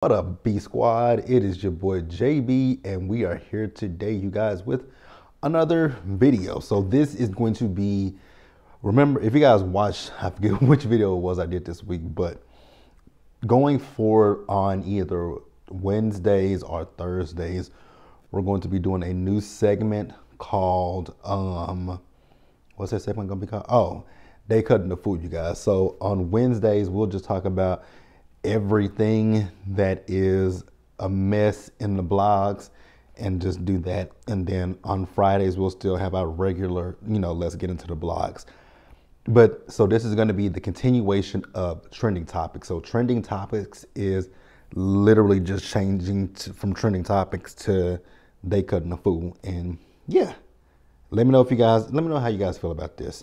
What up, B Squad? It is your boy JB, and we are here today, you guys, with another video. So this is going to be, remember, if you guys watched, I forget which video it was I did this week, but going forward on either Wednesdays or Thursdays, we're going to be doing a new segment called, what's that segment gonna be called? Oh, They Cutting the Food, you guys. So on Wednesdays, we'll just talk about everything that is a mess in the blogs and just do that. And then on Fridays, we'll still have our regular, let's get into the blogs. But so this is going to be the continuation of trending topics. So trending topics is literally just changing from trending topics to They Cutting the Food. And yeah, let me know how you guys feel about this.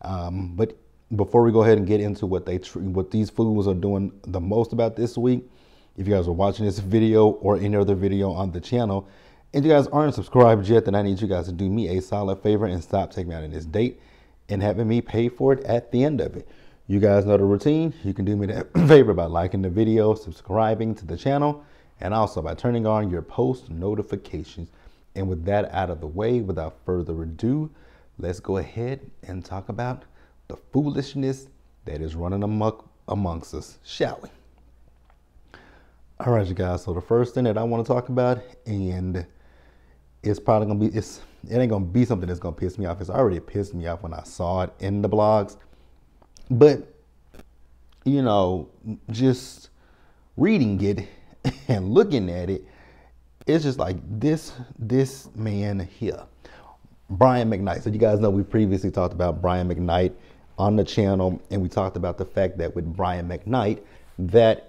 But before we go ahead and get into what these foods are doing the most about this week, if you guys are watching this video or any other video on the channel, and you guys aren't subscribed yet, then I need you guys to do me a solid favor and stop taking me out on this date and having me pay for it at the end of it. You guys know the routine. You can do me that favor by liking the video, subscribing to the channel, and also by turning on your post notifications. And with that out of the way, without further ado, let's go ahead and talk about the foolishness that is running amok amongst us, shall we? All right, you guys. So the first thing that I want to talk about, and it's probably gonna be, it ain't gonna be something that's gonna piss me off. It's already pissed me off when I saw it in the blogs, but just reading it and looking at it, it's just like this man here, Brian McKnight. So you guys know we previously talked about Brian McKnight on the channel, and we talked about the fact that with Brian McKnight, that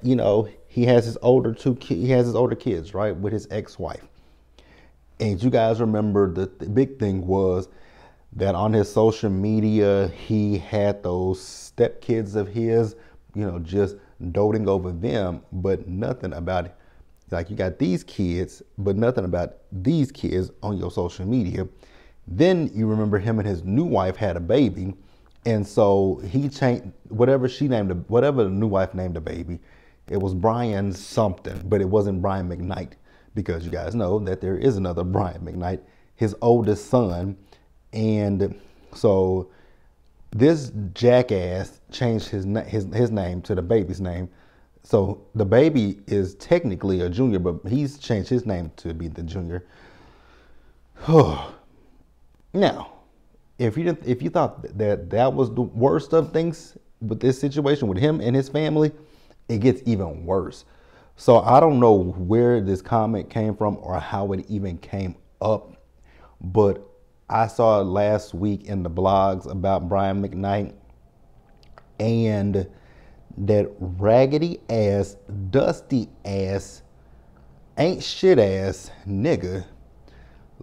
he has his older kids, right, with his ex-wife. And you guys remember the big thing was that on his social media he had those stepkids of his, just doting over them, but nothing about it. Like, you got these kids, but nothing about these kids on your social media. Then you remember him and his new wife had a baby. And so he changed whatever the new wife named the baby. It was Brian something, but it wasn't Brian McKnight, because you guys know that there is another Brian McKnight, his oldest son. And so this jackass changed his name to the baby's name. So the baby is technically a junior, but he's changed his name to be the junior. Now, if you thought that was the worst of things with this situation with him and his family, it gets even worse. So I don't know where this comment came from or how it even came up, but I saw it last week in the blogs about Brian McKnight, and that raggedy ass, dusty ass, ain't shit ass nigga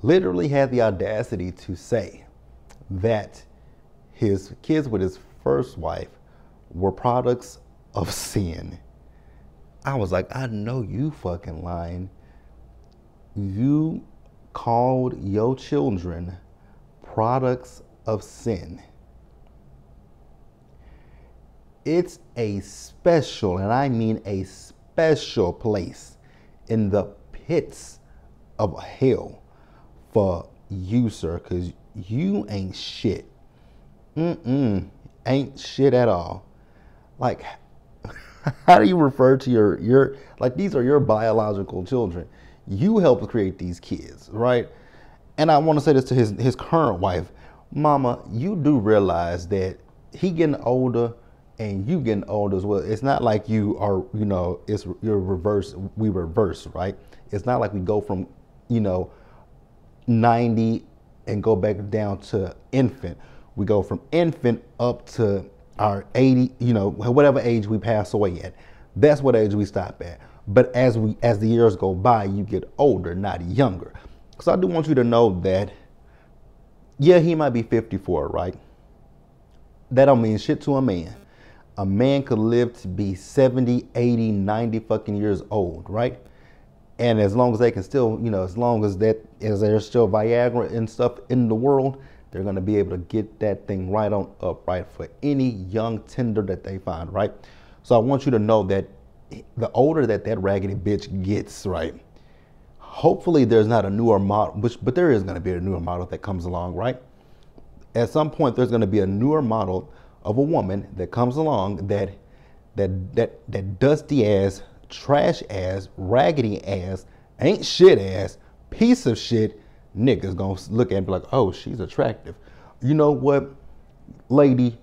literally had the audacity to say that his kids with his first wife were products of sin. I was like, I know you fucking lying. You called your children products of sin. It's a special, and I mean a special place in the pits of hell for you, sir, because you ain't shit. Ain't shit at all. Like, how do you refer to your like, these are your biological children. You helped create these kids, right? And I want to say this to his current wife. Mama, you do realize that he getting older and you getting older as well. It's not like you are, we reverse, right? It's not like we go from, 90 and go back down to infant. We go from infant up to our 80, whatever age we pass away at. That's what age we stop at. But as the years go by, you get older, not younger. So I do want you to know that, yeah, he might be 54, right? That don't mean shit to a man. A man could live to be 70, 80, 90 fucking years old, right? And as long as they can still, as long as there's still Viagra and stuff in the world, they're going to be able to get that thing right for any young tender that they find, right? So I want you to know that the older that raggedy bitch gets, right? Hopefully there's not a newer model, but there is going to be a newer model that comes along, right? At some point, there's going to be a newer model of a woman that comes along that dusty ass, trash ass, raggedy ass, ain't shit ass, piece of shit niggas gonna look at and be like, oh, she's attractive. You know what, lady,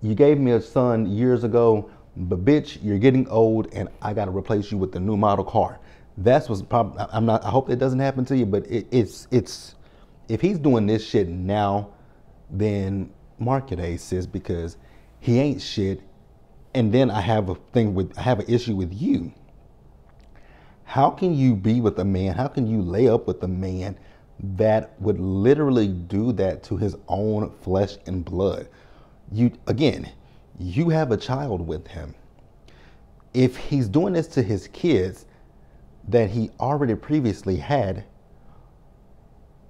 you gave me a son years ago, but bitch, you're getting old and I gotta replace you with the new model car. That's what's probably, I hope that doesn't happen to you, but it's, if he's doing this shit now, then mark your days, sis, because he ain't shit. And then I have an issue with you. How can you be with a man? How can you lay up with a man that would literally do that to his own flesh and blood? You have a child with him. If he's doing this to his kids that he already previously had,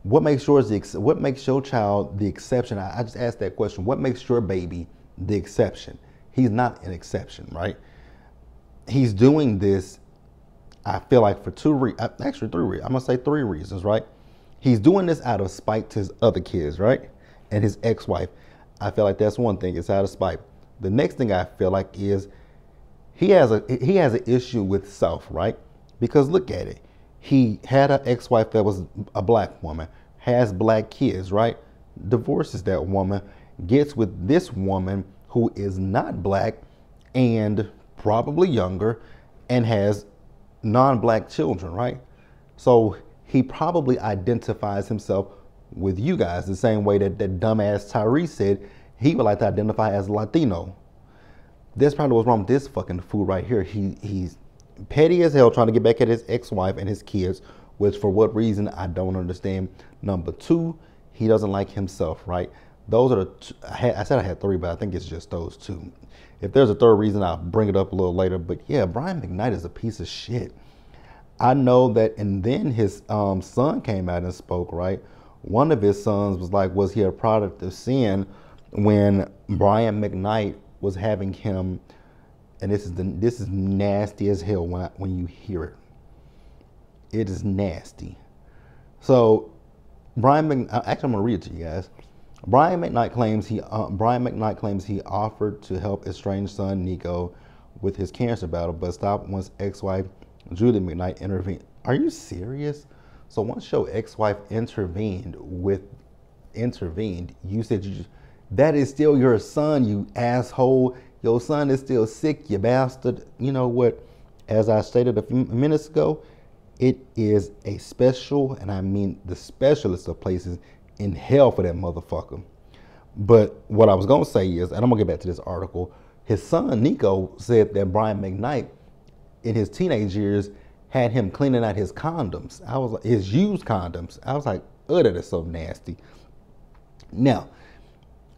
what makes your child the exception? I just asked that question. What makes your baby the exception? He's not an exception, right? He's doing this, I feel like, for three reasons. I'm gonna say 3 reasons, right? He's doing this out of spite to his other kids, right? And his ex-wife. I feel like that's one thing. It's out of spite. The next thing I feel like is he has an issue with self, right? Because look at it. He had an ex-wife that was a black woman, has black kids, right? Divorces that woman, gets with this woman who is not black and probably younger and has non-black children, right? So he probably identifies himself with you guys the same way that dumbass Tyrese said he would like to identify as Latino. That's probably what's wrong with this fucking fool right here. He's petty as hell trying to get back at his ex-wife and his kids, which for what reason, I don't understand. Number 2, he doesn't like himself, right? Those are I said I had 3, but I think it's just those 2. If there's a 3rd reason, I'll bring it up a little later. But yeah, Brian McKnight is a piece of shit. I know that, and then his son came out and spoke, right? One of his sons was like, was he a product of sin when Brian McKnight was having him, and this is nasty as hell when you hear it. It is nasty. So actually, I'm gonna read it to you guys. Brian McKnight claims he offered to help estranged son Nico with his cancer battle, but stopped once ex-wife Julie McKnight intervened. Are you serious? So once your ex-wife intervened, you said that is still your son, you asshole. Your son is still sick, you bastard. You know what? As I stated a few minutes ago, it is a special, and I mean the specialist of places, in hell for that motherfucker. But what I was gonna say is, and I'm gonna get back to this article, his son Nico said that Brian McKnight in his teenage years had him cleaning out his condoms. I was like, his used condoms. I was like, oh, that is so nasty. Now,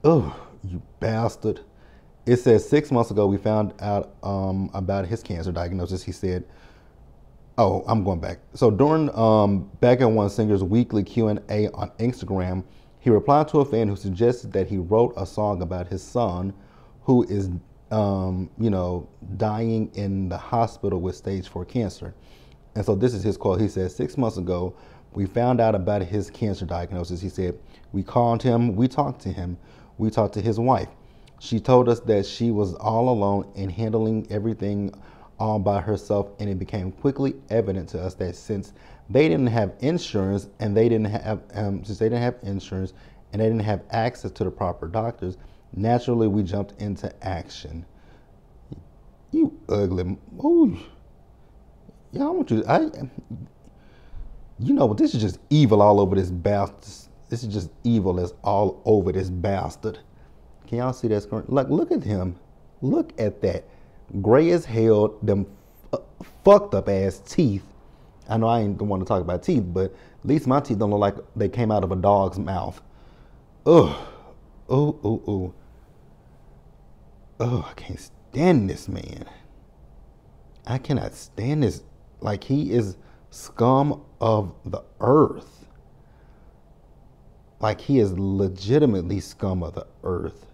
oh, you bastard. It says 6 months ago we found out about his cancer diagnosis. He said, oh, I'm going back. So during Back at One Singer's weekly Q&A on Instagram, he replied to a fan who suggested that he wrote a song about his son who is, dying in the hospital with stage 4 cancer. And so this is his quote. He said, 6 months ago, we found out about his cancer diagnosis. He said, we called him, we talked to him, we talked to his wife. She told us that she was all alone and handling everything all by herself, and it became quickly evident to us that since they didn't have insurance and they didn't have access to the proper doctors, naturally we jumped into action. You ugly, ooh. Yeah, I want you. This is just evil all over this bastard. This is just evil as all over this bastard. Can y'all see that screen? Like, look at him. Look at that. Gray as hell, them fucked up ass teeth. I know I ain't the one to talk about teeth, but at least my teeth don't look like they came out of a dog's mouth. Ugh. Oh, I can't stand this man. I cannot stand this. Like, he is scum of the earth. Like, he is legitimately scum of the earth.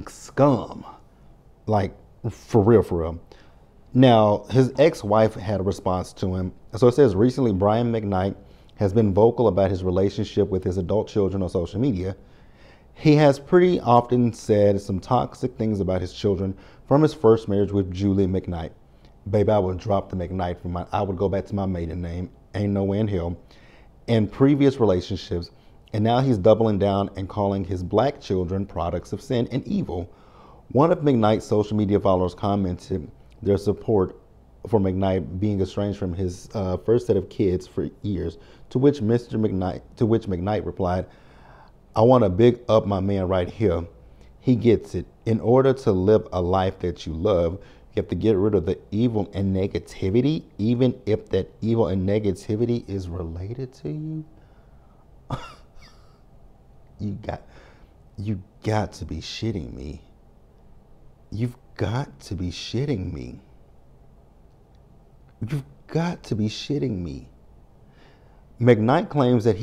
Scum. Like, for real, for real. Now, his ex-wife had a response to him. So it says, recently, Brian McKnight has been vocal about his relationship with his adult children on social media. He has pretty often said some toxic things about his children from his first marriage with Julie McKnight. Baby, I would drop the McKnight I would go back to my maiden name. Ain't no way in hell. And previous relationships. And now he's doubling down and calling his black children products of sin and evil. One of McKnight's social media followers commented their support for McKnight being estranged from his first set of kids for years, to which McKnight replied, I want to big up my man right here. He gets it. In order to live a life that you love, you have to get rid of the evil and negativity, even if that evil and negativity is related to you. You got to be shitting me. You've got to be shitting me. You've got to be shitting me. McKnight claims that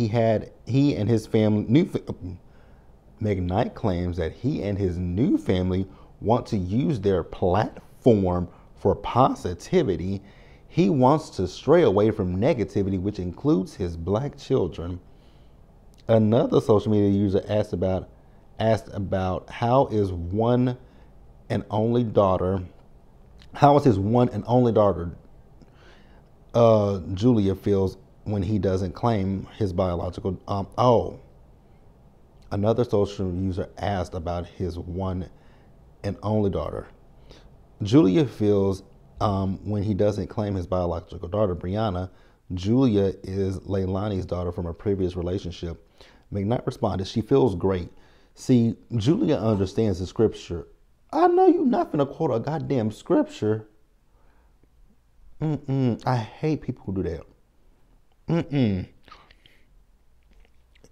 McKnight claims that he and his new family want to use their platform for positivity. He wants to stray away from negativity, which includes his black children. Another social media user asked about how is his one and only daughter, Julia, feels when he doesn't claim his biological. Another social user asked about his one and only daughter. Julia feels when he doesn't claim his biological daughter, Brianna. Julia is Leilani's daughter from a previous relationship. McKnight responded, she feels great. See, Julia understands the scripture. I know you're not going to quote a goddamn scripture. I hate people who do that.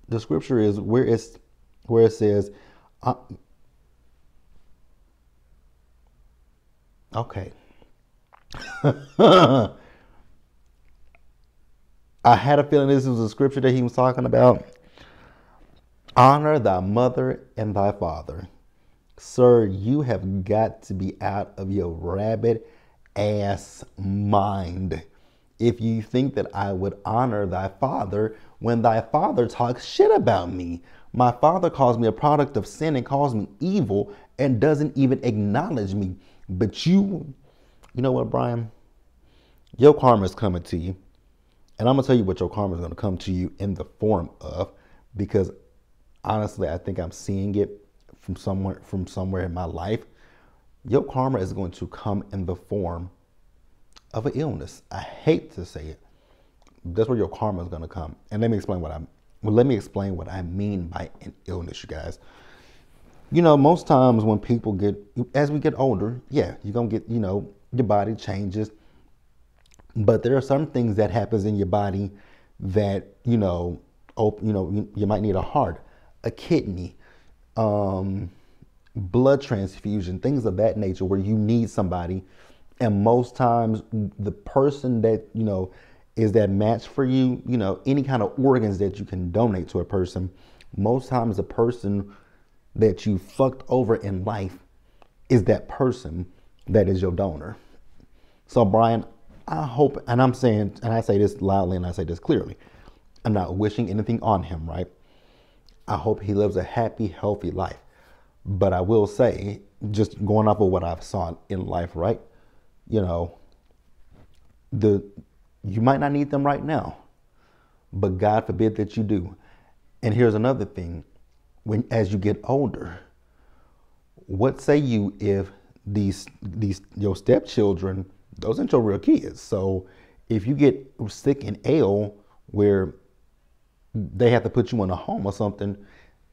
The scripture is where it says, okay. I had a feeling this was a scripture that he was talking about. Honor thy mother and thy father. Sir, you have got to be out of your rabbit ass mind if you think that I would honor thy father when thy father talks shit about me. My father calls me a product of sin and calls me evil and doesn't even acknowledge me. But you know what, Brian? Your karma is coming to you. And I'm going to tell you what your karma is going to come to you in the form of, because honestly, I think I'm seeing it from somewhere in my life. Your karma is going to come in the form of an illness. I hate to say it. That's where your karma is going to come. And let me explain what I mean by an illness, you guys. You know, most times when people as we get older, yeah, you're going to get, your body changes. But there are some things that happens in your body that, you might need a heart, a kidney, blood transfusion, things of that nature where you need somebody. And most times the person that, is that match for you, any kind of organs that you can donate to a person, most times the person that you fucked over in life is that person that is your donor. So Brian, I hope, and I'm saying, and I say this loudly and I say this clearly, I'm not wishing anything on him, right? I hope he lives a happy, healthy life. But I will say, just going off of what I've saw in life, right? You might not need them right now, but God forbid that you do. And here's another thing. As you get older, what say you if these your stepchildren, those ain't your real kids. So if you get sick and ill where they have to put you in a home or something,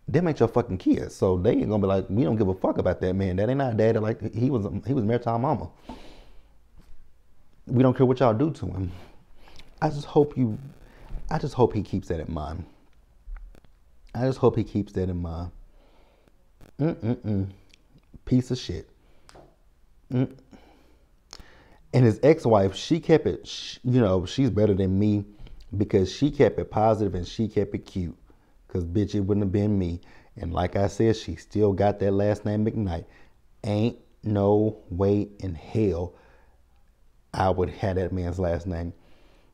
them ain't your fucking kids. So they ain't gonna be like, we don't give a fuck about that man. That ain't our daddy. Like he was married to our mama. We don't care what y'all do to him. I just hope he keeps that in mind. I just hope he keeps that in mind. Piece of shit. And his ex-wife, she kept it, she's better than me because she kept it positive and she kept it cute. Because, bitch, it wouldn't have been me. And like I said, she still got that last name, McKnight. Ain't no way in hell I would have that man's last name.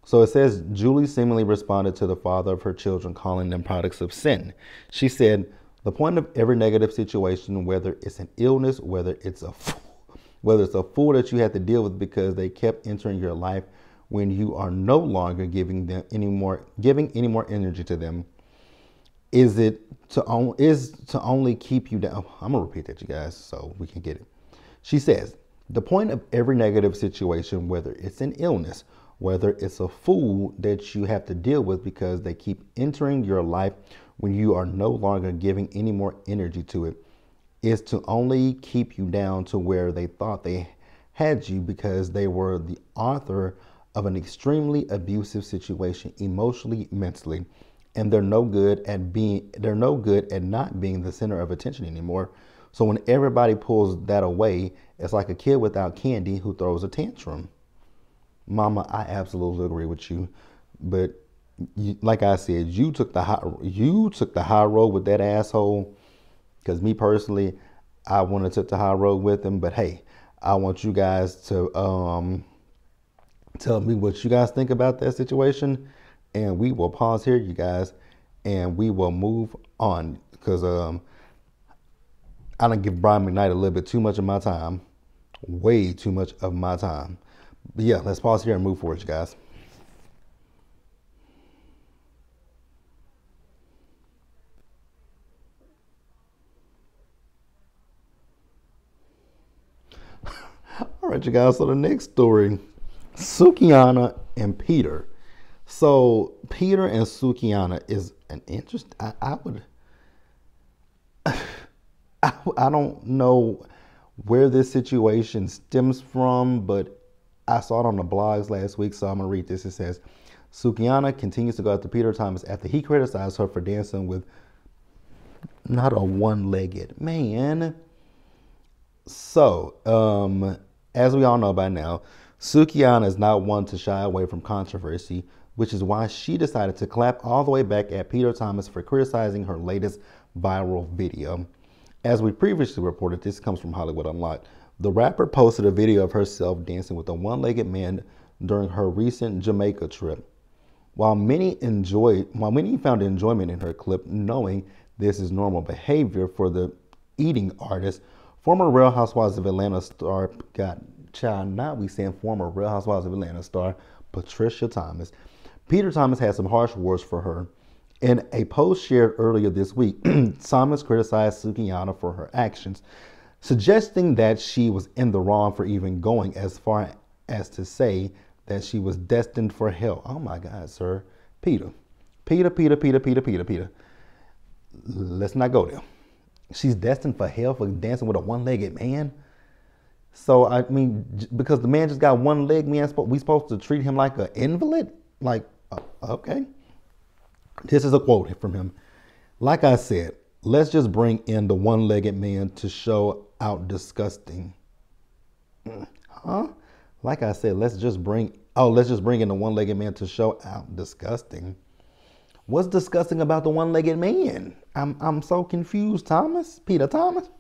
So it says, Julie seemingly responded to the father of her children, calling them products of sin. She said, the point of every negative situation, whether it's an illness, whether it's a fool that you have to deal with because they kept entering your life when you are no longer giving any more energy to them, is to only keep you down. I'm gonna repeat that, you guys, so we can get it. She says, the point of every negative situation, whether it's an illness, whether it's a fool that you have to deal with because they keep entering your life when you are no longer giving any more energy to it, is to only keep you down to where they thought they had you because they were the author of an extremely abusive situation, emotionally, mentally, and they're no good at not being the center of attention anymore. So when everybody pulls that away, it's like a kid without candy who throws a tantrum. Mama, I absolutely agree with you, but like I said, you took the high road with that asshole. Because me personally, I wanted to take the high road with him. But hey, I want you guys to tell me what you guys think about that situation, and we will pause here, you guys, and we will move on because I don't give Brian McKnight a little bit too much of my time, way too much of my time. But yeah, let's pause here and move forward, you guys. All right, you guys. So the next story, Sukiana and Peter. So Peter and Sukiana is an interest. I don't know where this situation stems from, but I saw it on the blogs last week, so I'm gonna read this. It says, Sukiana continues to go after Peter Thomas after he criticized her for dancing with not a one-legged man. So, as we all know by now, Sukiana is not one to shy away from controversy, which is why she decided to clap all the way back at Peter Thomas for criticizing her latest viral video. As we previously reported, this comes from Hollywood Unlocked. The rapper posted a video of herself dancing with a one-legged man during her recent Jamaica trip. While many found enjoyment in her clip, knowing this is normal behavior for the eating artist, former Real Housewives of Atlanta star, former Real Housewives of Atlanta star Patricia Thomas. Peter Thomas had some harsh words for her. In a post shared earlier this week, Thomas criticized Sukiana for her actions, suggesting that she was in the wrong for even going as far as to say that she was destined for hell. Oh my God, sir. Peter. Let's not go there. She's destined for hell for dancing with a one-legged man. So, I mean, because the man just got one leg, we supposed to treat him like an invalid? Like, okay. This is a quote from him. Like I said, let's just bring in the one-legged man to show out disgusting. Huh? Like I said, let's just bring in the one-legged man to show out disgusting. What's disgusting about the one-legged man? I'm so confused, Peter Thomas.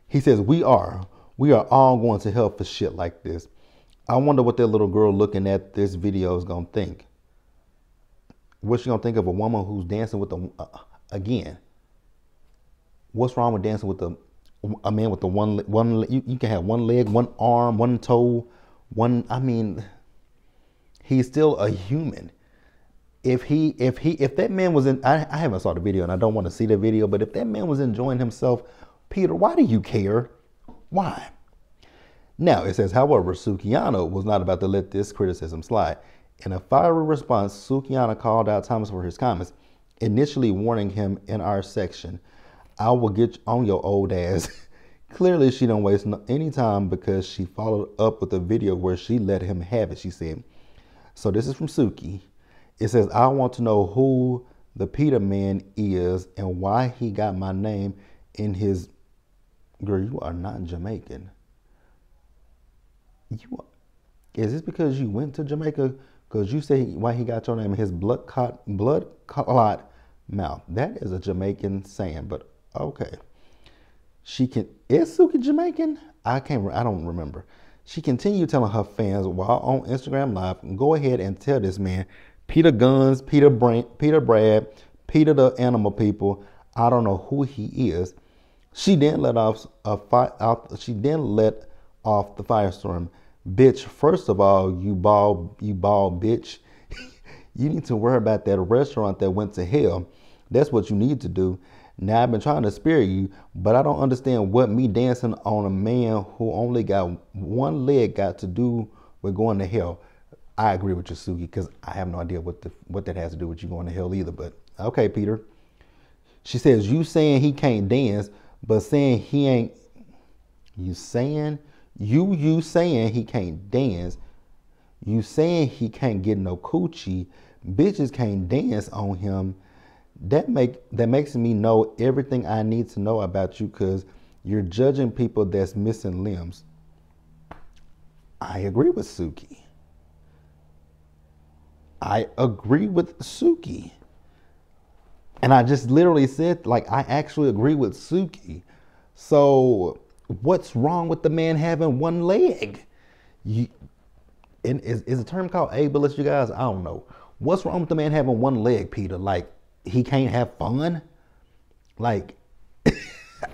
He says, we are all going to hell for shit like this. I wonder what that little girl looking at this video is gonna think. What's she gonna think of a woman who's dancing with again? What's wrong with dancing with a man with the one? You can have one leg, one arm, one toe, one. I mean, he's still a human. If that man was in, I haven't saw the video and I don't want to see the video, but if that man was enjoying himself, Peter, why do you care? Why? Now, it says, however, Sukiana was not about to let this criticism slide. In a fiery response, Sukiana called out Thomas for his comments, initially warning him in our section, I will get on your old ass. Clearly, she don't waste any time because she followed up with a video where she let him have it, she said. So this is from Suki. It says, I want to know who the Peter man is and why he got my name in his... Girl, you are not Jamaican. Is this because you went to Jamaica? Because you say why he got your name in his blood clot mouth. That is a Jamaican saying, but okay. Is Suki Jamaican? I don't remember. She continued telling her fans while on Instagram Live, go ahead and tell this man, Peter Guns, Peter Brad, Peter the Animal People, I don't know who he is. She then let off the firestorm. Bitch, first of all, you bald bitch. You need to worry about that restaurant that went to hell. That's what you need to do. Now, I've been trying to spare you, but I don't understand what me dancing on a man who only got one leg got to do with going to hell. I agree with you, Suki, because I have no idea what that has to do with you going to hell either. But okay, Peter. She says, you saying he can't dance, but saying he ain't. You saying he can't dance. You saying he can't get no coochie. Bitches can't dance on him. That makes me know everything I need to know about you because you're judging people that's missing limbs. I agree with Suki. And I just literally said, like, I actually agree with Suki. So what's wrong with the man having one leg? Is a term called ableist, you guys? I don't know. What's wrong with the man having one leg, Peter? Like, he can't have fun? Like,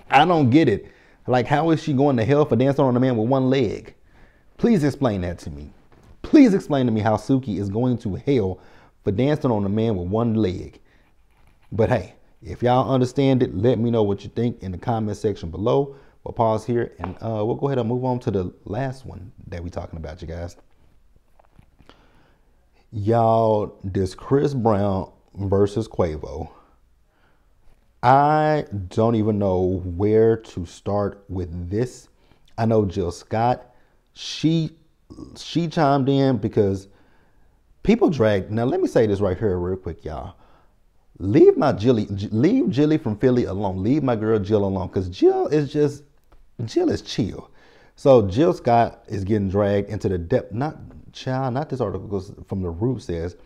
I don't get it. Like, how is she going to hell for dancing on a man with one leg? Please explain that to me. Please explain to me how Suki is going to hell for dancing on a man with one leg. But hey, if y'all understand it, let me know what you think in the comment section below. We'll pause here and we'll go ahead and move on to the last one that we're talking about, you guys. Y'all, this Chris Brown versus Quavo. I don't even know where to start with this. I know Jill Scott, she chimed in because people dragged. Now let me say this right here real quick, y'all. Leave Jilly from Philly alone. Leave my girl Jill alone, because Jill is chill. So Jill Scott is getting dragged into the depth. Not this article from The Root says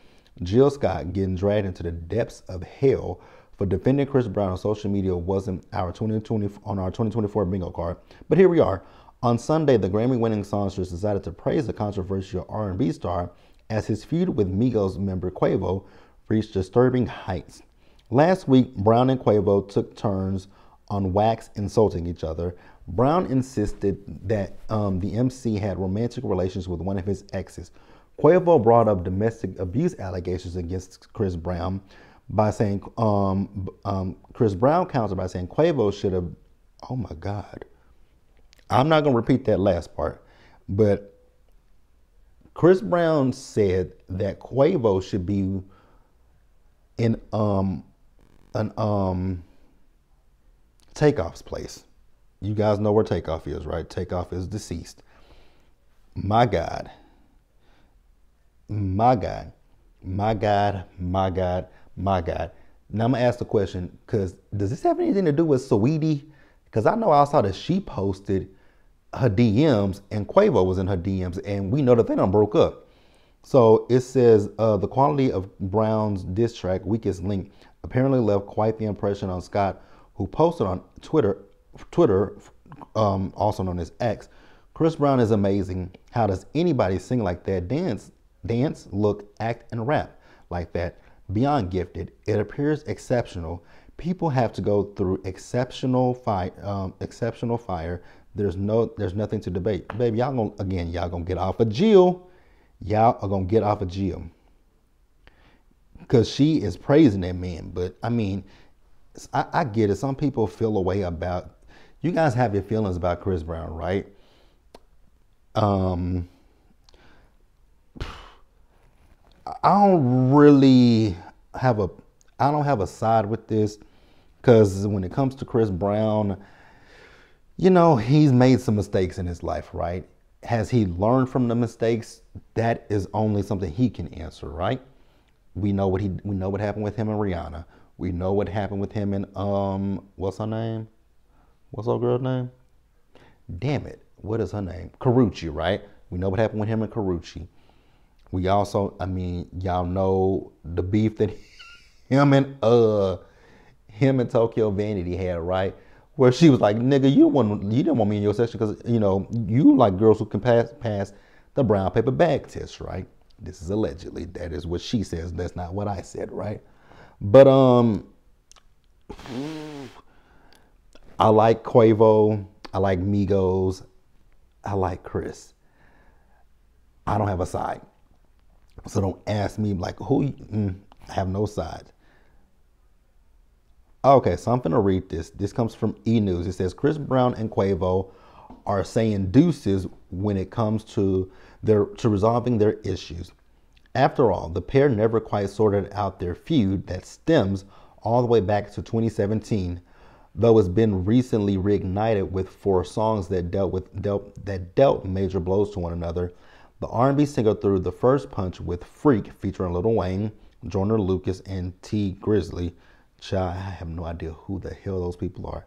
Jill Scott getting dragged into the depths of hell for defending Chris Brown on social media wasn't our 2024 bingo card. But here we are. On Sunday, the Grammy-winning songstress decided to praise the controversial R&B star as his feud with Migos member Quavo reached disturbing heights. Last week, Brown and Quavo took turns on wax insulting each other. Brown insisted that the MC had romantic relations with one of his exes. Quavo brought up domestic abuse allegations against Chris Brown by saying, Chris Brown countered by saying Quavo should have, oh my God. I'm not going to repeat that last part, but Chris Brown said that Quavo should be in Takeoff's place. You guys know where Takeoff is, right? Takeoff is deceased. My God. My God. My God. My God. My God. Now I'm going to ask the question, because does this have anything to do with Saweetie? Because I know I saw that she posted her DMs and Quavo was in her DMs, and we know that they done broke up. So it says the quality of Brown's diss track, Weakest Link, apparently left quite the impression on Scott, who posted on Twitter, also known as X, Chris Brown is amazing. How does anybody sing like that? Dance, look, act, and rap like that? Beyond gifted. It appears exceptional. People have to go through exceptional fire. There's nothing to debate. Baby, y'all gonna get off of Jill. Y'all are gonna get off of Jill. Because she is praising that man. But I mean, I get it. Some people feel a way about, you guys have your feelings about Chris Brown, right? I don't really have a side with this, because when it comes to Chris Brown, you know, he's made some mistakes in his life, right? Has he learned from the mistakes? That is only something he can answer, right? We know what happened with him and Rihanna. We know what happened with him and what's her name? What's our girl's name? Damn it. What is her name? Karrueche, right? We know what happened with him and Karrueche. We also, I mean, y'all know the beef that him and Tokyo Vanity had, right? where she was like, "Nigga, you didn't want me in your section because you know you like girls who can pass the brown paper bag test, right?" This is allegedly. That is what she says. That's not what I said, right? But I like Quavo. I like Migos. I like Chris. I don't have a side, so don't ask me like who. I have no side. Okay, so I'm gonna read this. This comes from E! News. It says Chris Brown and Quavo are saying deuces when it comes to resolving their issues. After all, the pair never quite sorted out their feud that stems all the way back to 2017, though it's been recently reignited with 4 songs that dealt major blows to one another. The R&B singer threw the first punch with "Freak" featuring Lil Wayne, Joyner Lucas, and T Grizzly. Child, I have no idea who the hell those people are.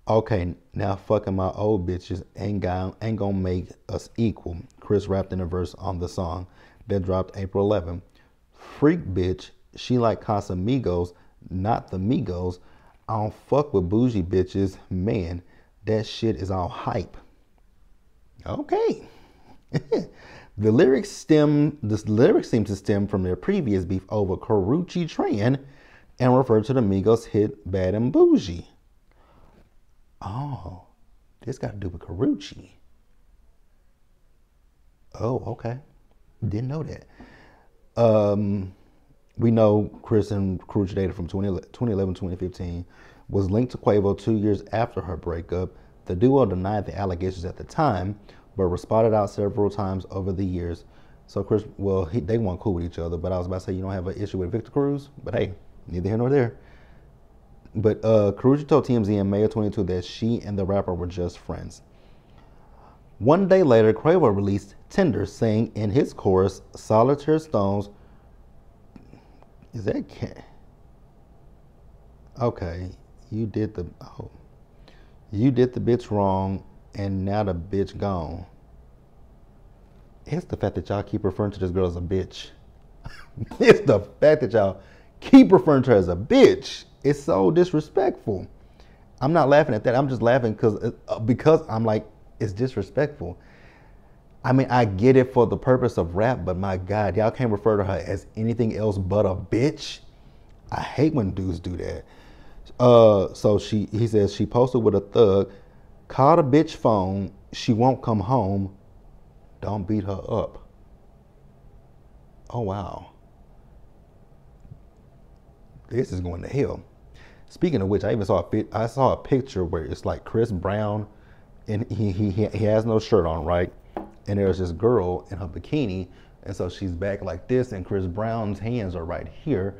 Okay, now fucking my old bitches ain't gonna make us equal. Chris rapped in a verse on the song that dropped April 11. "Freak bitch, she like Casamigos, not the Migos. I don't fuck with bougie bitches. Man, that shit is all hype." Okay. The lyrics seem to stem from their previous beef over Karrueche Tran and refer to the Migos hit "Bad and Bougie." Oh, this got to do with Karrueche. Oh, okay. Didn't know that. We know Chris and Karrueche dated from 2011 2015, was linked to Quavo 2 years after her breakup. The duo denied the allegations at the time, but were spotted out several times over the years. So Chris, they weren't cool with each other, but I was about to say you don't have an issue with Victor Cruz, but hey, neither here nor there. But Karrueche told TMZ in May of 22 that she and the rapper were just friends. One day later, Quavo released "Tender," saying in his chorus, "Solitaire Stones." Is that cat? Okay, you did the bitch wrong, and now the bitch gone. It's the fact that y'all keep referring to this girl as a bitch. It's the fact that y'all keep referring to her as a bitch. It's so disrespectful. I'm not laughing at that. I'm just laughing because I'm like, it's disrespectful. I mean, I get it for the purpose of rap, but my God, y'all can't refer to her as anything else but a bitch. I hate when dudes do that. So he says she posted with a thug, "Call the bitch phone. She won't come home. Don't beat her up." Oh, wow. This is going to hell. Speaking of which, I saw a picture where it's like Chris Brown, and he has no shirt on, right? And there's this girl in her bikini, and so she's back like this, and Chris Brown's hands are right here.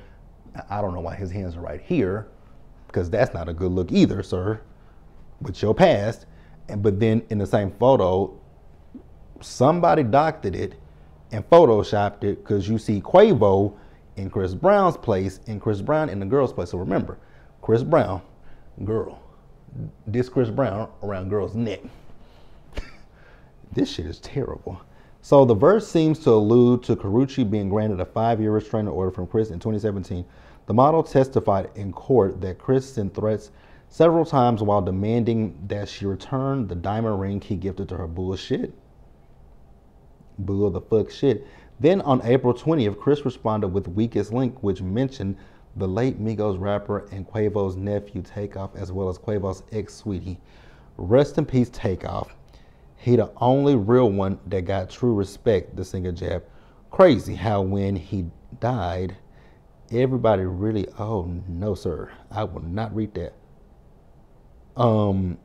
I don't know why his hands are right here, because that's not a good look either, sir, with your past. But then in the same photo, somebody doctored it and photoshopped it, because you see Quavo in Chris Brown's place and Chris Brown in the girl's place. So remember, Chris Brown, girl. This Chris Brown around girl's neck. This shit is terrible. So the verse seems to allude to Karrueche being granted a 5-year restraining order from Chris in 2017. The model testified in court that Chris sent threats several times while demanding that she return the diamond ring he gifted to her. Bullshit. Bull the fuck shit. Then on April 20th, Chris responded with "Weakest Link," which mentioned the late Migos rapper and Quavo's nephew Takeoff, as well as Quavo's ex-sweetie. Rest in peace, Takeoff. He the only real one that got true respect, the singer jabbed. Crazy how when he died, everybody really, oh no sir, I will not read that. And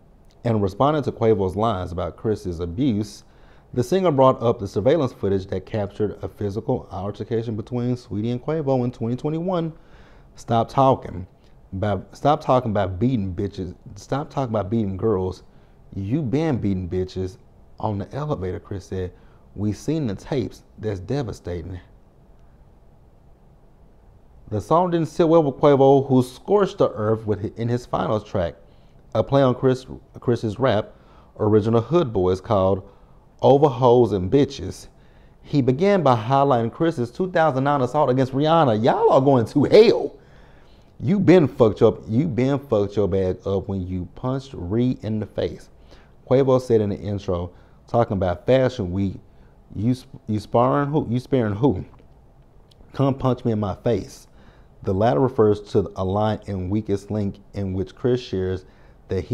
responding to Quavo's lines about Chris's abuse, the singer brought up the surveillance footage that captured a physical altercation between Sweetie and Quavo in 2021. Stop talking about beating bitches. Stop talking about beating girls. You been beating bitches. On the elevator, Chris said, "We seen the tapes. That's devastating." The song didn't sit well with Quavo, who scorched the earth in his finals track, a play on Chris's rap original Hood Boys called "Over Hoes and Bitches." He began by highlighting Chris's 2009 assault against Rihanna. Y'all are going to hell. You been fucked your bag up when you punched Ree in the face. Quavo said in the intro, talking about Fashion Week, you sparring who? You sparing who? Come punch me in my face. The latter refers to a line in Weakest Link in which Chris shares that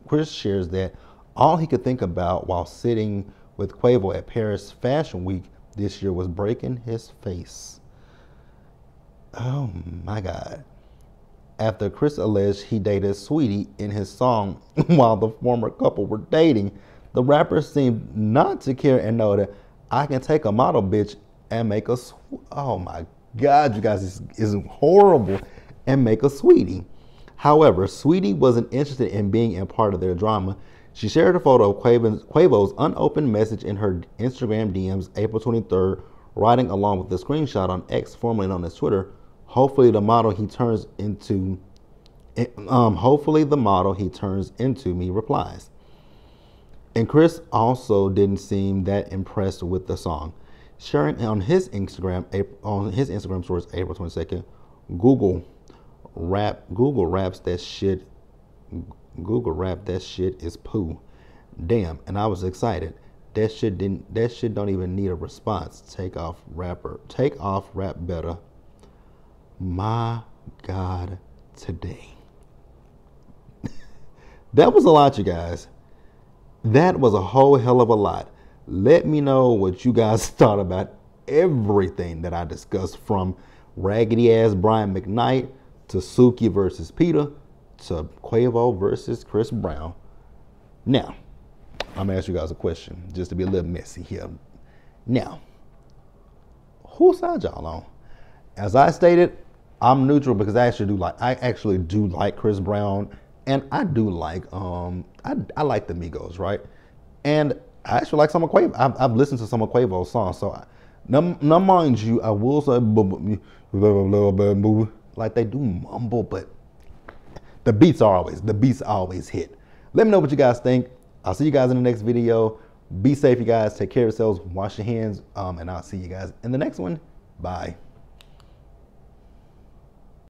Chris shares that all he could think about while sitting with Quavo at Paris Fashion Week this year was breaking his face. Oh my God. After Chris alleged he dated Sweetie in his song while the former couple were dating, the rapper seemed not to care and noted, I can take a model bitch and make a, oh my God, you guys, this is horrible, and make a Sweetie. However, Sweetie wasn't interested in being a part of their drama. She shared a photo of Quavo's unopened message in her Instagram DMs April 23rd, writing along with the screenshot on X, formerly known as Twitter, hopefully the model he turns into me replies. And Chris also didn't seem that impressed with the song. Sharing on his Instagram stories April 22nd, Google raps that shit is poo. Damn, and I was excited. That shit don't even need a response. Take off rap better. My God, today. That was a lot, you guys. That was a whole hell of a lot. Let me know what you guys thought about everything that I discussed, from raggedy ass Brian McKnight to Suki versus Peter to Quavo versus Chris Brown. Now, I'm gonna ask you guys a question, just to be a little messy here. Now, whose side y'all on? As I stated, I'm neutral because I actually do like Chris Brown, and I do like I like the Migos, right? And I actually like some of Quavo. I've listened to some of Quavo's songs, so now mind you, I will say like they do mumble, but the beats always hit. Let me know what you guys think. I'll see you guys in the next video. Be safe, you guys. Take care of yourselves. Wash your hands. And I'll see you guys in the next one. Bye.